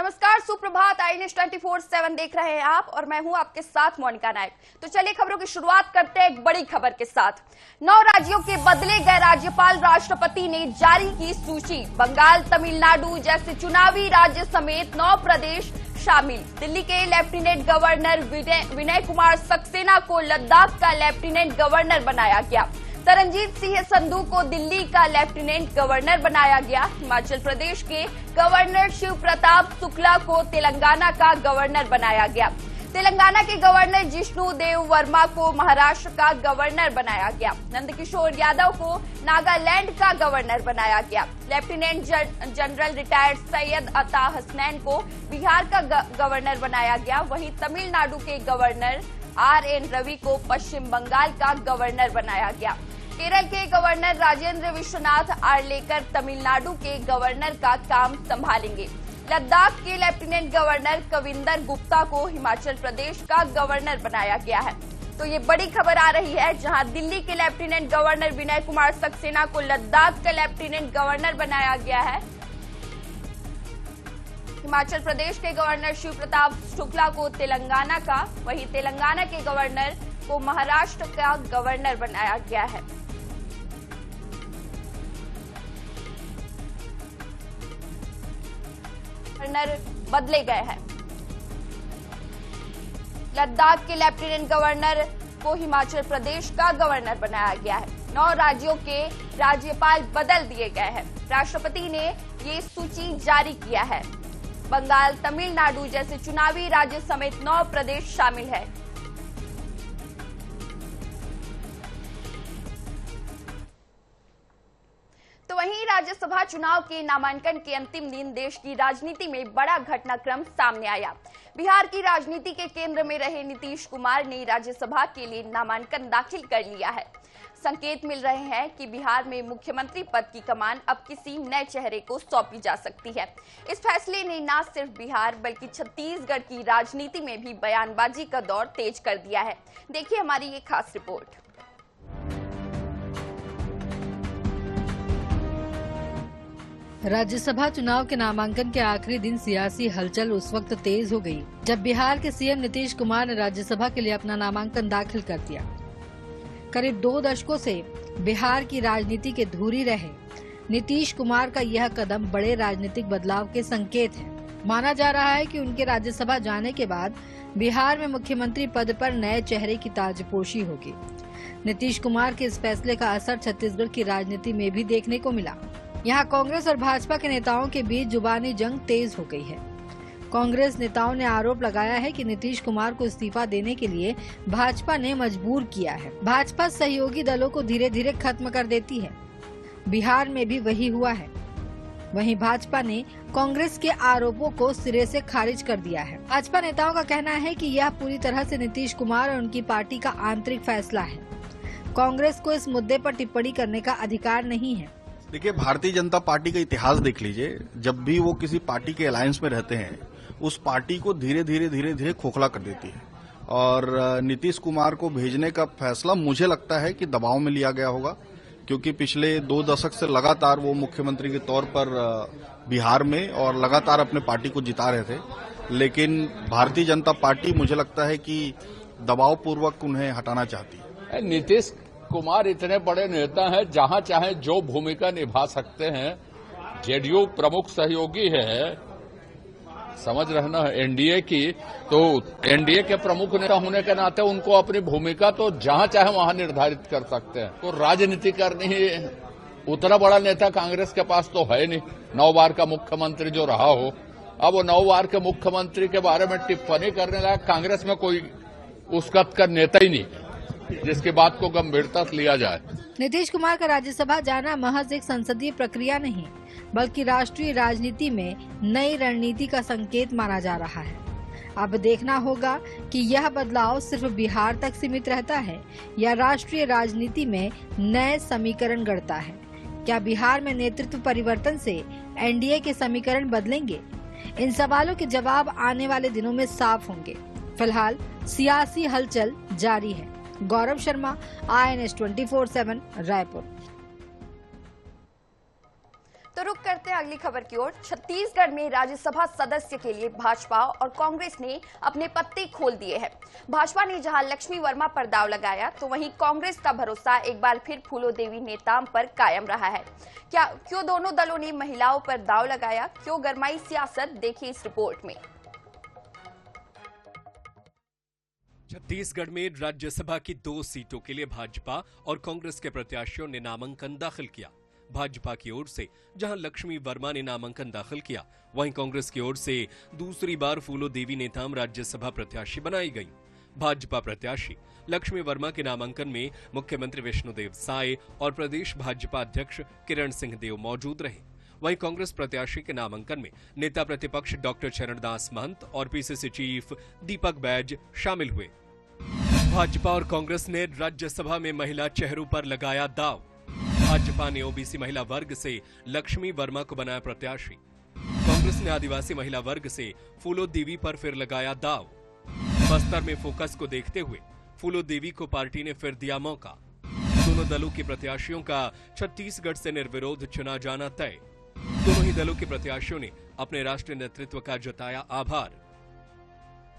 नमस्कार, सुप्रभात। I news 24/7 देख रहे हैं आप और मैं हूं आपके साथ मोनिका नायक। तो चलिए खबरों की शुरुआत करते हैं एक बड़ी खबर के साथ। 9 राज्यों के बदले गए राज्यपाल, राष्ट्रपति ने जारी की सूची। बंगाल, तमिलनाडु जैसे चुनावी राज्य समेत 9 प्रदेश शामिल। दिल्ली के लेफ्टिनेंट गवर्नर विनय कुमार सक्सेना को लद्दाख का लेफ्टिनेंट गवर्नर बनाया गया। तरनजीत सिंह संधू को दिल्ली का लेफ्टिनेंट गवर्नर बनाया गया। हिमाचल प्रदेश के गवर्नर शिव प्रताप शुक्ला को तेलंगाना का गवर्नर बनाया गया। तेलंगाना के गवर्नर जिष्णु देव वर्मा को महाराष्ट्र का गवर्नर बनाया गया। नंदकिशोर यादव को नागालैंड का गवर्नर बनाया गया। लेफ्टिनेंट जनरल रिटायर्ड सैयद अता हसनैन को बिहार का गवर्नर बनाया गया। वहीं तमिलनाडु के गवर्नर RN रवि को पश्चिम बंगाल का गवर्नर बनाया गया। केरल के गवर्नर राजेंद्र विश्वनाथ आर्लेकर तमिलनाडु के गवर्नर का काम संभालेंगे। लद्दाख के लेफ्टिनेंट गवर्नर कविंदर गुप्ता को हिमाचल प्रदेश का गवर्नर बनाया गया है। तो ये बड़ी खबर आ रही है, जहां दिल्ली के लेफ्टिनेंट गवर्नर विनय कुमार सक्सेना को लद्दाख का लेफ्टिनेंट गवर्नर बनाया गया है। हिमाचल प्रदेश के गवर्नर शिव प्रताप शुक्ला को तेलंगाना का, वहीं तेलंगाना के गवर्नर को महाराष्ट्र का गवर्नर बनाया गया है। गवर्नर बदले गए हैं। लद्दाख के लेफ्टिनेंट गवर्नर को हिमाचल प्रदेश का गवर्नर बनाया गया है। 9 राज्यों के राज्यपाल बदल दिए गए हैं। राष्ट्रपति ने ये सूची जारी किया है। बंगाल, तमिलनाडु जैसे चुनावी राज्य समेत 9 प्रदेश शामिल है। तो वहीं राज्यसभा चुनाव के नामांकन के अंतिम दिन देश की राजनीति में बड़ा घटनाक्रम सामने आया। बिहार की राजनीति के केंद्र में रहे नीतीश कुमार ने राज्यसभा के लिए नामांकन दाखिल कर लिया है। संकेत मिल रहे हैं कि बिहार में मुख्यमंत्री पद की कमान अब किसी नए चेहरे को सौंपी जा सकती है। इस फैसले ने न सिर्फ बिहार बल्कि छत्तीसगढ़ की राजनीति में भी बयानबाजी का दौर तेज कर दिया है। देखिए हमारी ये खास रिपोर्ट। राज्यसभा चुनाव के नामांकन के आखिरी दिन सियासी हलचल उस वक्त तेज हो गई जब बिहार के सीएम नीतीश कुमार ने राज्यसभा के लिए अपना नामांकन दाखिल कर दिया। करीब 2 दशकों से बिहार की राजनीति के धुरी रहे नीतीश कुमार का यह कदम बड़े राजनीतिक बदलाव के संकेत है। माना जा रहा है कि उनके राज्यसभा जाने के बाद बिहार में मुख्यमंत्री पद पर नए चेहरे की ताजपोशी होगी। नीतीश कुमार के इस फैसले का असर छत्तीसगढ़ की राजनीति में भी देखने को मिला। यहाँ कांग्रेस और भाजपा के नेताओं के बीच जुबानी जंग तेज हो गई है। कांग्रेस नेताओं ने आरोप लगाया है कि नीतीश कुमार को इस्तीफा देने के लिए भाजपा ने मजबूर किया है। भाजपा सहयोगी दलों को धीरे धीरे खत्म कर देती है। बिहार में भी वही हुआ है। वहीं भाजपा ने कांग्रेस के आरोपों को सिरे से खारिज कर दिया है। भाजपा नेताओं का कहना है कि यह पूरी तरह से नीतीश कुमार और उनकी पार्टी का आंतरिक फैसला है। कांग्रेस को इस मुद्दे पर टिप्पणी करने का अधिकार नहीं है। देखिए, भारतीय जनता पार्टी का इतिहास देख लीजिए। जब भी वो किसी पार्टी के अलायंस में रहते हैं, उस पार्टी को धीरे धीरे खोखला कर देती है। और नीतीश कुमार को भेजने का फैसला मुझे लगता है कि दबाव में लिया गया होगा, क्योंकि पिछले 2 दशक से लगातार वो मुख्यमंत्री के तौर पर बिहार में और लगातार अपने पार्टी को जिता रहे थे। लेकिन भारतीय जनता पार्टी मुझे लगता है कि दबाव पूर्वक उन्हें हटाना चाहती है। नीतीश कुमार इतने बड़े नेता हैं, जहां चाहे जो भूमिका निभा सकते हैं। जेडीयू प्रमुख सहयोगी है, समझ रहे ना, एनडीए की। तो एनडीए के प्रमुख नेता होने के नाते उनको अपनी भूमिका तो जहां चाहे वहां निर्धारित कर सकते हैं। तो राजनीति करनी ही, उतना बड़ा नेता कांग्रेस के पास तो है नहीं, 9 बार का मुख्यमंत्री जो रहा हो। अब वो 9 बार के मुख्यमंत्री के बारे में टिप्पणी करने लायक कांग्रेस में कोई उस कद का नेता ही नहीं है जिसकी बात को गंभीरता से लिया जाए। नीतीश कुमार का राज्यसभा जाना महज एक संसदीय प्रक्रिया नहीं, बल्कि राष्ट्रीय राजनीति में नई रणनीति का संकेत माना जा रहा है। अब देखना होगा कि यह बदलाव सिर्फ बिहार तक सीमित रहता है या राष्ट्रीय राजनीति में नए समीकरण गढ़ता है। क्या बिहार में नेतृत्व परिवर्तन से एनडीए के समीकरण बदलेंगे? इन सवालों के जवाब आने वाले दिनों में साफ होंगे। फिलहाल सियासी हलचल जारी है। गौरव शर्मा, INS 24/7 रायपुर। तो रुक करते हैं अगली खबर की ओर। छत्तीसगढ़ में राज्यसभा सदस्य के लिए भाजपा और कांग्रेस ने अपने पत्ते खोल दिए हैं। भाजपा ने जहां लक्ष्मी वर्मा पर दांव लगाया, तो वहीं कांग्रेस का भरोसा एक बार फिर फूलो देवी नेताम पर कायम रहा है। क्यों दोनों दलों ने महिलाओं पर दांव लगाया, क्यों गरमाई सियासत, देखिए इस रिपोर्ट में। छत्तीसगढ़ में राज्यसभा की 2 सीटों के लिए भाजपा और कांग्रेस के प्रत्याशियों ने नामांकन दाखिल किया। भाजपा की ओर से जहां लक्ष्मी वर्मा ने नामांकन दाखिल किया, वहीं कांग्रेस की ओर से दूसरी बार फूलो देवी नेताम राज्यसभा प्रत्याशी बनाई गई। भाजपा प्रत्याशी लक्ष्मी वर्मा के नामांकन में मुख्यमंत्री विष्णुदेव साय और प्रदेश भाजपा अध्यक्ष किरण सिंह देव मौजूद रहे। वहीं कांग्रेस प्रत्याशी के नामांकन में नेता प्रतिपक्ष डॉक्टर चरणदास महंत और पीसीसी चीफ दीपक बैज शामिल हुए। भाजपा और कांग्रेस ने राज्यसभा में महिला चेहरों पर लगाया दांव। भाजपा ने ओबीसी महिला वर्ग से लक्ष्मी वर्मा को बनाया प्रत्याशी। कांग्रेस ने आदिवासी महिला वर्ग से फूलो देवी पर फिर लगाया दांव। बस्तर में फोकस को देखते हुए फूलो देवी को पार्टी ने फिर दिया मौका। दोनों दलों के प्रत्याशियों का छत्तीसगढ़ से निर्विरोध चुना जाना तय। दोनों ही दलों के प्रत्याशियों ने अपने राष्ट्रीय नेतृत्व का जताया आभार।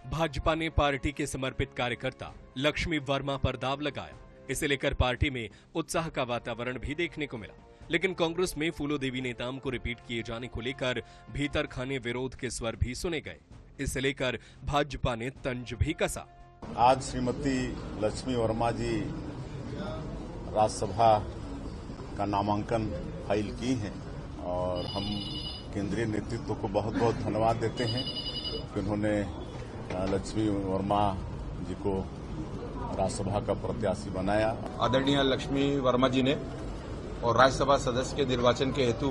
भाजपा ने पार्टी के समर्पित कार्यकर्ता लक्ष्मी वर्मा पर दांव लगाया। इसे लेकर पार्टी में उत्साह का वातावरण भी देखने को मिला, लेकिन कांग्रेस में फूलो देवी नेताम को रिपीट किए जाने को लेकर भीतर खाने विरोध के स्वर भी सुने गए। इसे लेकर भाजपा ने तंज भी कसा। आज श्रीमती लक्ष्मी वर्मा जी राज्यसभा का नामांकन फाइल की हैं और हम केंद्रीय नेतृत्व को बहुत बहुत धन्यवाद देते हैं कि उन्होंने लक्ष्मी वर्मा जी को राज्यसभा का प्रत्याशी बनाया। आदरणीय लक्ष्मी वर्मा जी ने और राज्यसभा सदस्य के निर्वाचन के हेतु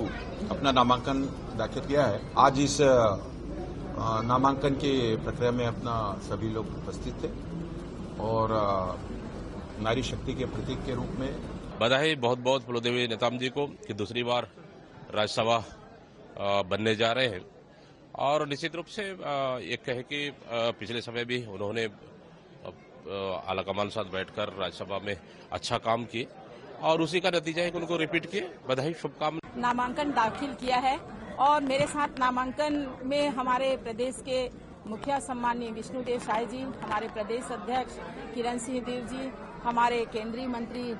अपना नामांकन दाखिल किया है। आज इस नामांकन की प्रक्रिया में अपना सभी लोग उपस्थित थे और नारी शक्ति के प्रतीक के रूप में बधाई बहुत बहुत फूलो देवी नेताम जी को कि दूसरी बार राज्यसभा बनने जा रहे हैं। और निश्चित रूप से एक कहे कि पिछले समय भी उन्होंने आलाकमान साथ बैठकर राज्यसभा में अच्छा काम किए और उसी का नतीजा है कि उनको रिपीट किए। बधाई, शुभकामनाएं। नामांकन दाखिल किया है और मेरे साथ नामांकन में हमारे प्रदेश के मुखिया सम्माननीय विष्णुदेव साय जी, हमारे प्रदेश अध्यक्ष किरण सिंह देव जी, हमारे केंद्रीय मंत्री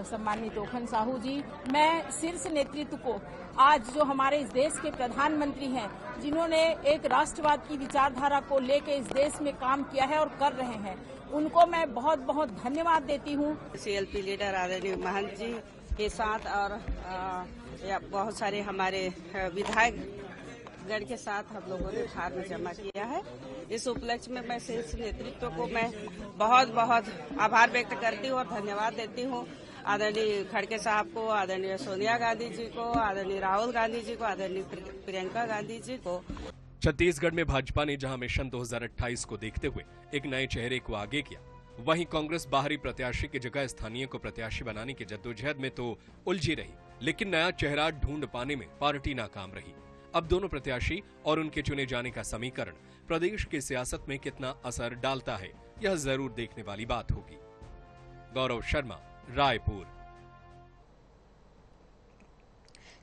सम्माननीय तोखन साहू जी। मैं शीर्ष नेतृत्व को आज जो हमारे इस देश के प्रधानमंत्री हैं, जिन्होंने एक राष्ट्रवाद की विचारधारा को लेकर इस देश में काम किया है और कर रहे हैं, उनको मैं बहुत बहुत धन्यवाद देती हूँ। सीएलपी लीडर आदरणीय महंत जी के साथ और बहुत सारे हमारे विधायक गण के साथ हम लोगों ने फार्म जमा किया है। इस उपलक्ष्य में मैं शीर्ष नेतृत्व को मैं बहुत बहुत आभार व्यक्त करती हूँ और धन्यवाद देती हूँ। आदरणीय खड़गे साहब को, आदरणीय सोनिया गांधी जी को, आदरणीय राहुल गांधी जी को, आदरणीय प्रियंका गांधी जी को। छत्तीसगढ़ में भाजपा ने जहां मिशन 2028 को देखते हुए एक नए चेहरे को आगे किया, वहीं कांग्रेस बाहरी प्रत्याशी की जगह स्थानीय को प्रत्याशी बनाने की जद्दोजहद में तो उलझी रही, लेकिन नया चेहरा ढूंढ पाने में पार्टी नाकाम रही। अब दोनों प्रत्याशी और उनके चुने जाने का समीकरण प्रदेश की सियासत में कितना असर डालता है, यह जरूर देखने वाली बात होगी। गौरव शर्मा, रायपुर।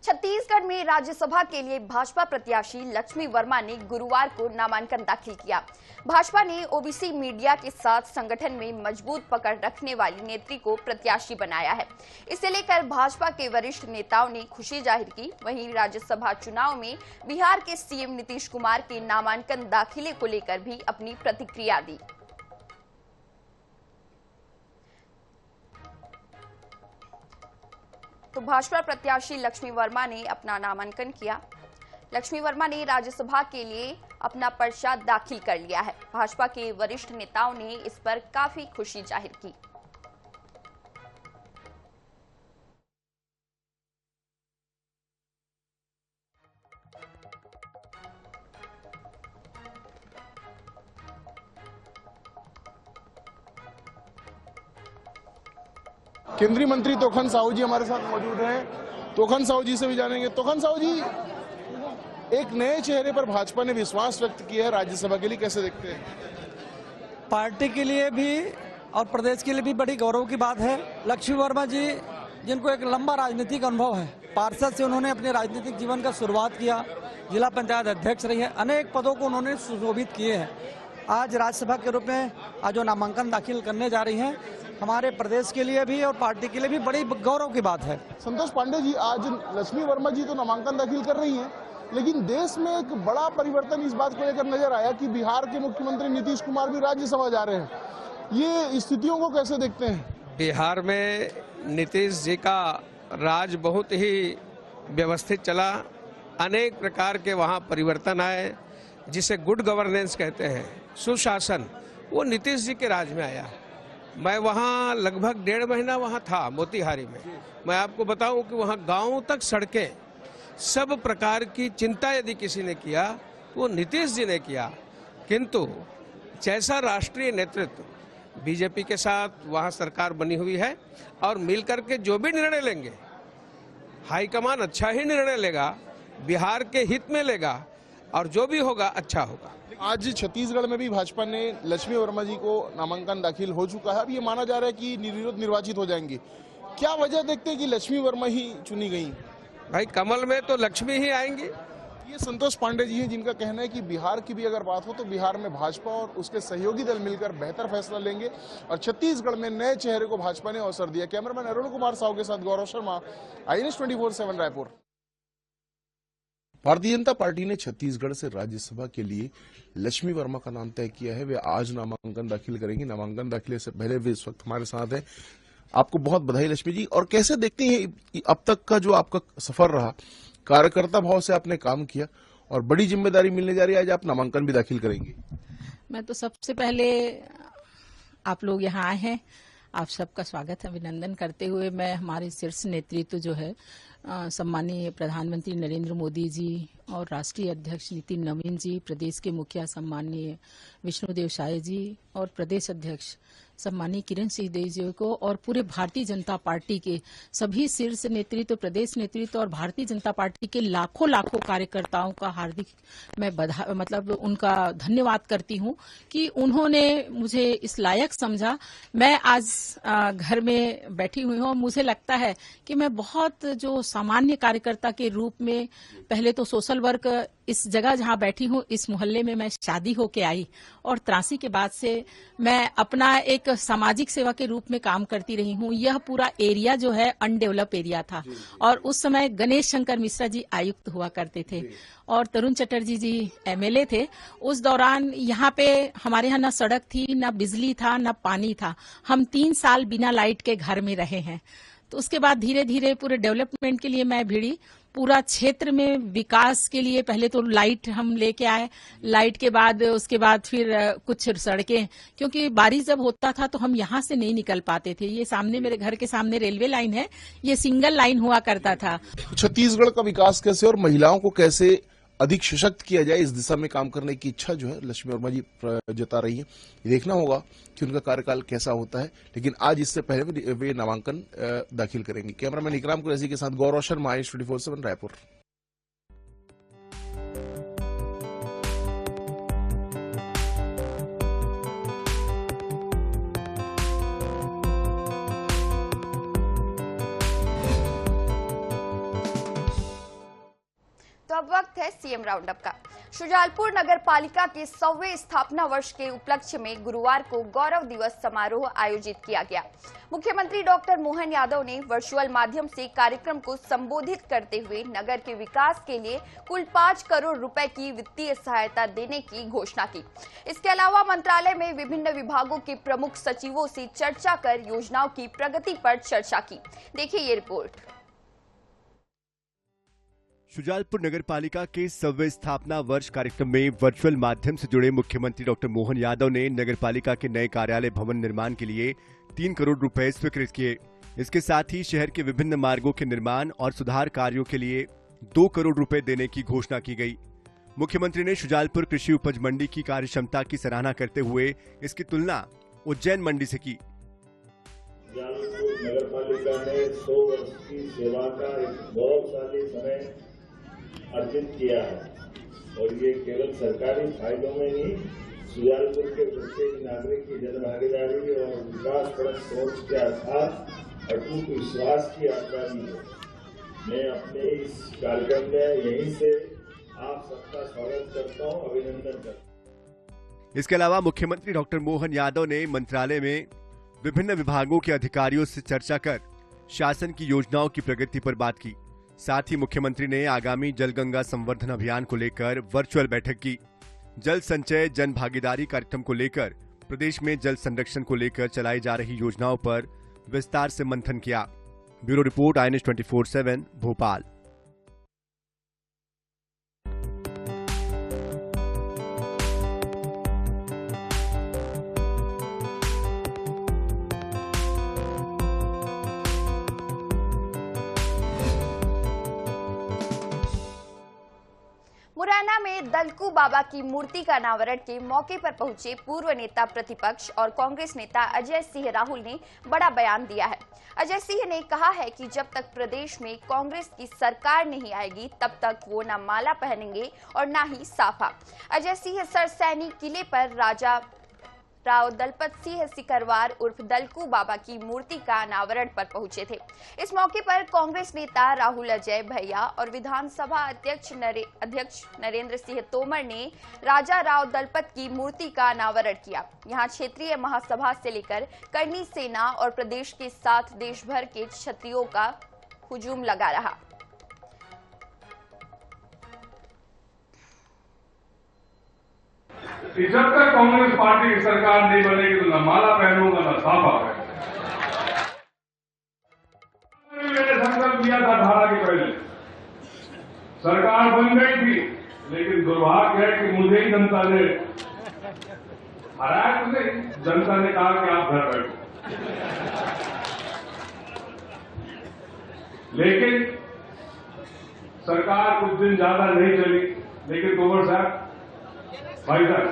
छत्तीसगढ़ में राज्यसभा के लिए भाजपा प्रत्याशी लक्ष्मी वर्मा ने गुरुवार को नामांकन दाखिल किया। भाजपा ने ओबीसी मीडिया के साथ संगठन में मजबूत पकड़ रखने वाली नेत्री को प्रत्याशी बनाया है। इसे लेकर भाजपा के वरिष्ठ नेताओं ने खुशी जाहिर की। वहीं राज्यसभा चुनाव में बिहार के सीएम नीतीश कुमार के नामांकन दाखिले को लेकर भी अपनी प्रतिक्रिया दी। तो भाजपा प्रत्याशी लक्ष्मी वर्मा ने अपना नामांकन किया। लक्ष्मी वर्मा ने राज्यसभा के लिए अपना पर्चा दाखिल कर लिया है। भाजपा के वरिष्ठ नेताओं ने इस पर काफी खुशी जाहिर की। केंद्रीय मंत्री तोखन साहू जी हमारे साथ मौजूद हैं। तोखन साहू जी से भी जानेंगे। तोखन साहू जी, एक नए चेहरे पर भाजपा ने विश्वास व्यक्त किया है राज्यसभा के लिए, कैसे देखते हैं? पार्टी के लिए भी और प्रदेश के लिए भी बड़ी गौरव की बात है। लक्ष्मी वर्मा जी, जिनको एक लंबा राजनीतिक अनुभव है, पार्षद से उन्होंने अपने राजनीतिक जीवन का शुरुआत किया, जिला पंचायत अध्यक्ष रही है, अनेक पदों को उन्होंने सुशोभित किए हैं। आज राज्यसभा के रूप में आज जो नामांकन दाखिल करने जा रही हैं, हमारे प्रदेश के लिए भी और पार्टी के लिए भी बड़ी गौरव की बात है। संतोष पांडे जी, आज लक्ष्मी वर्मा जी तो नामांकन दाखिल कर रही हैं, लेकिन देश में एक बड़ा परिवर्तन इस बात को लेकर नजर आया कि बिहार के मुख्यमंत्री नीतीश कुमार भी राज्यसभा जा रहे हैं। ये स्थितियों को कैसे देखते हैं? बिहार में नीतीश जी का राज बहुत ही व्यवस्थित चला, अनेक प्रकार के वहाँ परिवर्तन आए, जिसे गुड गवर्नेंस कहते हैं, सुशासन, वो नीतीश जी के राज में आया। मैं वहाँ लगभग 1.5 महीना वहाँ था मोतिहारी में। मैं आपको बताऊं कि वहाँ गांव तक सड़कें, सब प्रकार की चिंता यदि किसी ने किया वो नीतीश जी ने किया। किंतु जैसा राष्ट्रीय नेतृत्व बीजेपी के साथ वहाँ सरकार बनी हुई है और मिलकर के जो भी निर्णय लेंगे, हाईकमान अच्छा ही निर्णय लेगा, बिहार के हित में लेगा और जो भी होगा अच्छा होगा। आज छत्तीसगढ़ में भी भाजपा ने लक्ष्मी वर्मा जी को नामांकन दाखिल हो चुका है। अब ये माना जा रहा है कि निर्विरोध निर्वाचित हो जाएंगे। क्या वजह देखते हैं कि लक्ष्मी वर्मा ही चुनी गई? भाई कमल में तो लक्ष्मी ही आएंगी। ये संतोष पांडे जी हैं, जिनका कहना है कि बिहार की भी अगर बात हो तो बिहार में भाजपा और उसके सहयोगी दल मिलकर बेहतर फैसला लेंगे और छत्तीसगढ़ में नए चेहरे को भाजपा ने अवसर दिया। कैमरामैन अरुण कुमार साहू के साथ गौरव शर्मा, INS 24/7 रायपुर। भारतीय जनता पार्टी ने छत्तीसगढ़ से राज्यसभा के लिए लक्ष्मी वर्मा का नाम तय किया है। वे आज नामांकन दाखिल करेंगी। नामांकन दाखिले से पहले वे इस वक्त हमारे साथ हैं। आपको बहुत बधाई लक्ष्मी जी। और कैसे देखते हैं अब तक का जो आपका सफर रहा, कार्यकर्ता भाव से आपने काम किया और बड़ी जिम्मेदारी मिलने जा रही है, आज आप नामांकन भी दाखिल करेंगे। मैं तो सबसे पहले आप लोग यहाँ आए हैं, आप सबका स्वागत है, अभिनंदन करते हुए मैं हमारे शीर्ष नेतृत्व जो है सम्मानीय प्रधानमंत्री नरेंद्र मोदी जी और राष्ट्रीय अध्यक्ष नितिन नवीन जी, प्रदेश के मुखिया सम्मानीय विष्णुदेव साय जी और प्रदेश अध्यक्ष सम्मानीय किरण सिंहदेव जी को और पूरे भारतीय जनता पार्टी के सभी शीर्ष नेतृत्व, प्रदेश नेतृत्व और भारतीय जनता पार्टी के लाखों कार्यकर्ताओं का हार्दिक मैं मतलब उनका धन्यवाद करती हूं कि उन्होंने मुझे इस लायक समझा। मैं आज घर में बैठी हुई हूं और मुझे लगता है कि मैं बहुत जो सामान्य कार्यकर्ता के रूप में, पहले तो सोशल वर्क, इस जगह जहां बैठी हूं इस मोहल्ले में मैं शादी होके आई और 83 के बाद से मैं अपना एक सामाजिक सेवा के रूप में काम करती रही हूं। यह पूरा एरिया जो है अनडेवलप एरिया था और उस समय गणेश शंकर मिश्रा जी आयुक्त हुआ करते थे और तरुण चटर्जी जी MLA थे। उस दौरान यहाँ पे हमारे यहाँ न सड़क थी, न बिजली था, न पानी था। हम 3 साल बिना लाइट के घर में रहे हैं। तो उसके बाद धीरे धीरे पूरे डेवलपमेंट के लिए मैं भिड़ी, पूरा क्षेत्र में विकास के लिए। पहले तो लाइट हम लेके आए, लाइट के बाद उसके बाद फिर कुछ सड़कें, क्योंकि बारिश जब होता था तो हम यहाँ से नहीं निकल पाते थे। ये सामने मेरे घर के सामने रेलवे लाइन है, ये सिंगल लाइन हुआ करता था। छत्तीसगढ़ का विकास कैसे और महिलाओं को कैसे अधिक सशक्त किया जाए, इस दिशा में काम करने की इच्छा जो है लक्ष्मी वर्मा जी जता रही है। ये देखना होगा कि उनका कार्यकाल कैसा होता है, लेकिन आज इससे पहले वे नामांकन दाखिल करेंगे। कैमरामैन इकराम कुरैशी के साथ गौरव शर्मा, INS 24/7 रायपुर। तो अब वक्त है CM राउंडअप का। शुजालपुर नगर पालिका के 100वें स्थापना वर्ष के उपलक्ष्य में गुरुवार को गौरव दिवस समारोह आयोजित किया गया। मुख्यमंत्री डॉक्टर मोहन यादव ने वर्चुअल माध्यम से कार्यक्रम को संबोधित करते हुए नगर के विकास के लिए कुल 5 करोड़ रुपए की वित्तीय सहायता देने की घोषणा की। इसके अलावा मंत्रालय में विभिन्न विभागों के प्रमुख सचिवों से चर्चा कर योजनाओं की प्रगति पर चर्चा की। देखिए ये रिपोर्ट। शुजालपुर नगर पालिका के 100वें स्थापना वर्ष कार्यक्रम में वर्चुअल माध्यम से जुड़े मुख्यमंत्री डॉक्टर मोहन यादव ने नगर पालिका के नए कार्यालय भवन निर्माण के लिए 3 करोड़ रुपए स्वीकृत किए। इसके साथ ही शहर के विभिन्न मार्गों के निर्माण और सुधार कार्यों के लिए 2 करोड़ रुपए देने की घोषणा की गई। मुख्यमंत्री ने शुजालपुर कृषि उपज मंडी की कार्यक्षमता की सराहना करते हुए इसकी तुलना उज्जैन मंडी से की। नगर पालिका ने 100 वर्ष की सेवा का एक गौरवशाली समय अर्जित किया है और ये केवल सरकारी फायदों में ही शुजालपुर के प्रत्येक नागरिक की जन भागीदारी और विकास परक सोच के आधार अटूट विश्वास की यात्रा भी है। मैं अपने इस कार्यक्रम में यहीं से आप सबका स्वागत करता हूं, अभिनंदन करता हूं। इसके अलावा मुख्यमंत्री डॉक्टर मोहन यादव ने मंत्रालय में विभिन्न विभागों के अधिकारियों से चर्चा कर शासन की योजनाओं की प्रगति पर बात की। साथ ही मुख्यमंत्री ने आगामी जलगंगा संवर्धन अभियान को लेकर वर्चुअल बैठक की। जल संचय जन भागीदारी कार्यक्रम को लेकर प्रदेश में जल संरक्षण को लेकर चलाई जा रही योजनाओं पर विस्तार से मंथन किया। Bureau report, INS 24/7 Bhopal. Morena में दलकू बाबा की मूर्ति का अनावरण के मौके पर पहुंचे पूर्व नेता प्रतिपक्ष और कांग्रेस नेता अजय सिंह राहुल ने बड़ा बयान दिया है। अजय सिंह ने कहा है कि जब तक प्रदेश में कांग्रेस की सरकार नहीं आएगी तब तक वो न माला पहनेंगे और न ही साफा। अजय सिंह सरसैनी किले पर राजा राव दलपत सिंह सिकरवार उर्फ दलकू बाबा की मूर्ति का अनावरण पर पहुंचे थे। इस मौके पर कांग्रेस नेता राहुल अजय भैया और विधानसभा अध्यक्ष नरेंद्र सिंह तोमर ने राजा राव दलपत की मूर्ति का अनावरण किया। यहां क्षेत्रीय महासभा से लेकर करनी सेना और प्रदेश के साथ देश भर के क्षत्रियों का हुजूम लगा रहा। जब तक कांग्रेस पार्टी की सरकार नहीं बनेगी तो न माला पहनूंगा न साफा पहनूंगा। मैंने संकल्प लिया था धारा के पहले, सरकार बन गई थी, लेकिन दुर्भाग्य है कि मुझे ही जनता ने हराया। तो नहीं, जनता ने कहा कि आप घर बैठो। लेकिन सरकार कुछ दिन ज्यादा नहीं चली, लेकिन तोमर साहब, भाई साहब,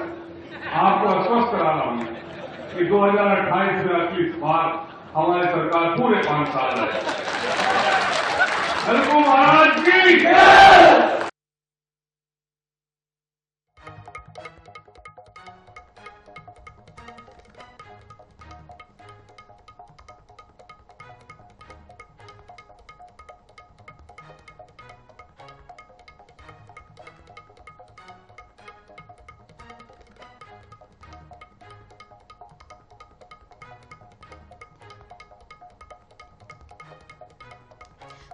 आपको आश्वस्त करा रहा हूं कि 2028 में अगली बार हमारी सरकार पूरे 5 साल है। दलकू महाराज की जय।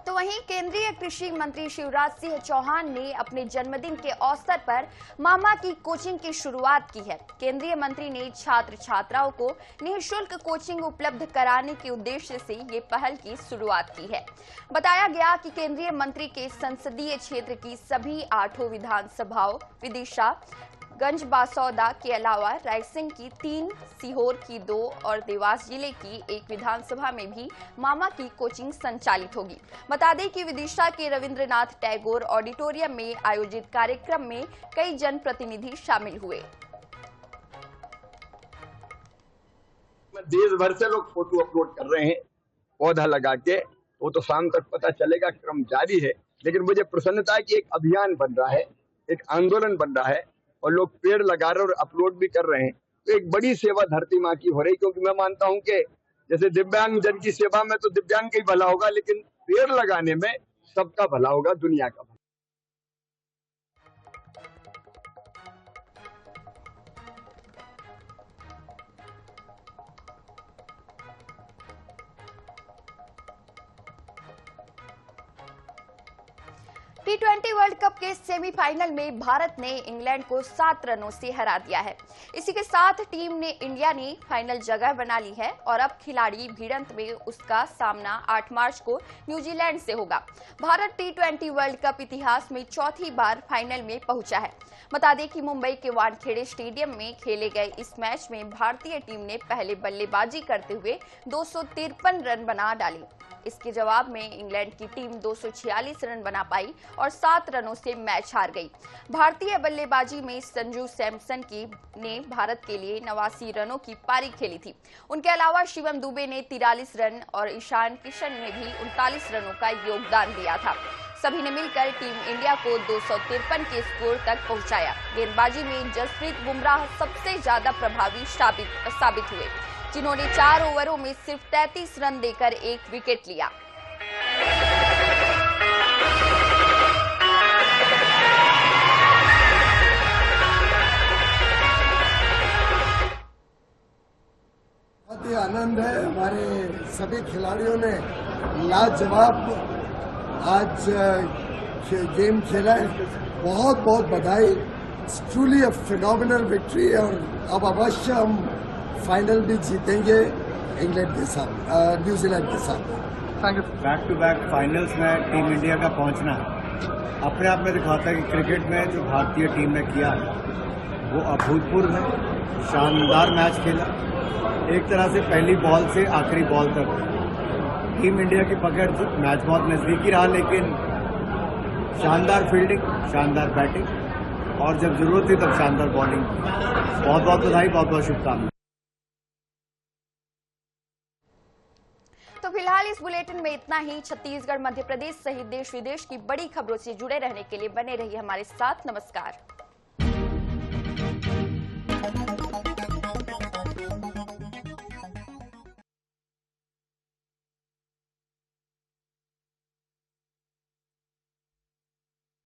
तो वहीं केंद्रीय कृषि मंत्री शिवराज सिंह चौहान ने अपने जन्मदिन के अवसर पर मामा की कोचिंग की शुरुआत की है। केंद्रीय मंत्री ने छात्र छात्राओं को निःशुल्क कोचिंग उपलब्ध कराने के उद्देश्य से ये पहल की शुरुआत की है। बताया गया कि केंद्रीय मंत्री के संसदीय क्षेत्र की सभी 8 विधानसभाओं विदिशा, गंजबासौदा के अलावा रायसेन की 3, सीहोर की 2 और देवास जिले की 1 विधानसभा में भी मामा की कोचिंग संचालित होगी। बता दें कि विदिशा के रविंद्रनाथ टैगोर ऑडिटोरियम में आयोजित कार्यक्रम में कई जनप्रतिनिधि शामिल हुए। देश भर से लोग फोटो अपलोड कर रहे हैं पौधा लगा के, वो तो शाम तक पता चलेगा, क्रम जारी है। लेकिन मुझे प्रसन्नता है कि एक अभियान बन रहा है, एक आंदोलन बन रहा है और लोग पेड़ लगा रहे और अपलोड भी कर रहे हैं। तो एक बड़ी सेवा धरती माँ की हो रही, क्योंकि मैं मानता हूँ कि जैसे दिव्यांग जन की सेवा में तो दिव्यांग का ही भला होगा, लेकिन पेड़ लगाने में सबका भला होगा, दुनिया का भला। T20 वर्ल्ड कप के सेमीफाइनल में भारत ने इंग्लैंड को 7 रनों से हरा दिया है। इसी के साथ इंडिया ने फाइनल जगह बना ली है और अब खिलाड़ी भिड़ंत में उसका सामना 8 मार्च को न्यूजीलैंड से होगा। भारत T20 वर्ल्ड कप इतिहास में चौथी बार फाइनल में पहुंचा है। बता दें कि मुंबई के वानखेड़े स्टेडियम में खेले गए इस मैच में भारतीय टीम ने पहले बल्लेबाजी करते हुए 253 रन बना डाले। इसके जवाब में इंग्लैंड की टीम 246 रन बना पाई और 7 रनों से मैच हार गई। भारतीय बल्लेबाजी में संजू सैमसन ने भारत के लिए 89 रनों की पारी खेली थी। उनके अलावा शिवम दुबे ने 43 रन और ईशान किशन ने भी 39 रनों का योगदान दिया था। सभी ने मिलकर टीम इंडिया को 253 के स्कोर तक पहुंचाया। गेंदबाजी में जसप्रीत बुमराह सबसे ज्यादा प्रभावी साबित हुए, जिन्होंने 4 ओवरों में सिर्फ 33 रन देकर 1 विकेट लिया। आनंद है। हमारे सभी खिलाड़ियों ने लाजवाब आज गेम खेला है। बहुत बहुत बधाई। It's truly a phenomenal victory और अब अवश्य हम फाइनल भी जीतेंगे इंग्लैंड के साथ, न्यूजीलैंड के साथ। बैक टू बैक फाइनल्स में टीम इंडिया का पहुंचना अपने आप में दिखाता है कि क्रिकेट में जो भारतीय टीम ने किया है वो अभूतपूर्व है। शानदार मैच खेला, एक तरह से पहली बॉल से आखिरी बॉल तक टीम इंडिया की पकड़ थी। मैच बहुत नजदीकी रहा, लेकिन शानदार फील्डिंग, शानदार बैटिंग और जब जरूरत थी तब शानदार बॉलिंग। बहुत बहुत बधाई, बहुत बहुत शुभकामनाएं। तो फिलहाल इस बुलेटिन में इतना ही। छत्तीसगढ़, मध्य प्रदेश सहित देश विदेश की बड़ी खबरों से जुड़े रहने के लिए बने रहिए हमारे साथ। नमस्कार।